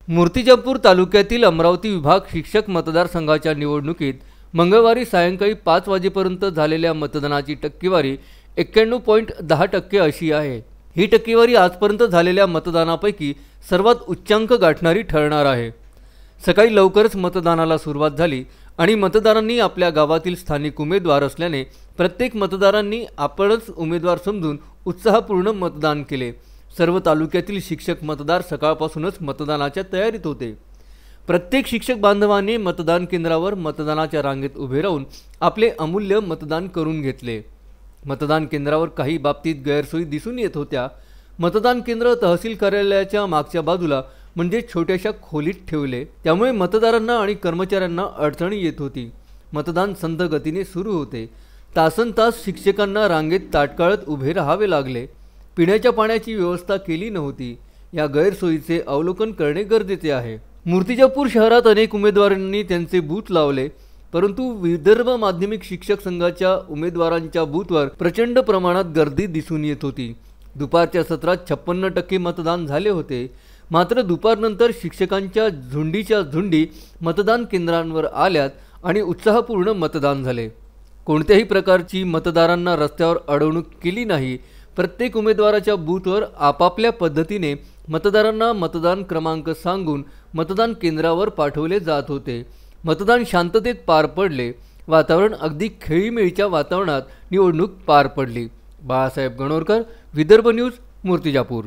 मूर्तिजापूर तालुक्यातील अमरावती विभाग शिक्षक मतदारसंघाच्या निवडणुकीत मंगळवारी सायंकाळी 5 वाजेपर्यंत झालेल्या मतदानाची टक्केवारी 91.10% अशी आहे। ही टक्केवारी आजपर्यंत झालेल्या मतदानापैकी सर्वात उच्चांक गाठणारी ठरणार आहे। सकाळी लवकरच मतदानाला सुरुवात झाली आणि मतदारांनी आपल्या गावातील स्थानिक उमेदवार असल्याने प्रत्येक मतदारांनी आपणच उमेदवार समजून उत्साहपूर्ण मतदान केले। सर्व तालुक्यातील शिक्षक मतदार सकाळपासूनच मतदानाच्या तयारीत होते। प्रत्येक शिक्षक बांधवांनी मतदान केंद्रावर मतदानाच्या रांगेत उभे राहून आपले अमूल्य मतदान करून घेतले। मतदान केंद्रावर काही बाबतीत गैरसोयी दिसून येत होत्या। मतदान केंद्र तहसील कार्यालयाच्या मागच्या बाजूला म्हणजे छोट्याशा खोलीत ठेवले, त्यामुळे मतदारांना आणि कर्मचाऱ्यांना अडचणी येत होती। मतदान संथ गतीने सुरू होते। तासनतास शिक्षकांना रांगेत ताटकळत उभे राहावे लागले। पिण्याच्या पाण्याची व्यवस्था केली नव्हती। या गैरसोयीचे अवलोकन करणे गरजेचे आहे। मूर्तिजापूर शहरात अनेक उमेदवारांनी त्यांचे बूथ लावले, परंतु विदर्भ माध्यमिक शिक्षक संघाच्या उमेदवारांच्या बूथवर प्रचंड प्रमाणात गर्दी दिसून येत होती। दुपारच्या सत्रात 56% मतदान झाले होते। मात्र दुपारनंतर शिक्षकांच्या झुंडीच्या झुंडी मतदान केंद्रांवर आल्यात आणि उत्साहपूर्ण मतदान झाले। कोणत्याही प्रकारची मतदारांना रस्त्यावर अडवणूक केली नाही। प्रत्येक उमेदवाराच्या बूथवर आपापल्या पद्धतीने मतदारांना मतदान क्रमांक सांगून मतदान केंद्रावर पाठवले जात होते। मतदान शांततेत पार पडले। वातावरण अगदी खेळीमेळीच्या वातावरणात निवडणूक पार पडली। बाळासाहेब गणोरकर, विदर्भ न्यूज, मूर्तिजापूर।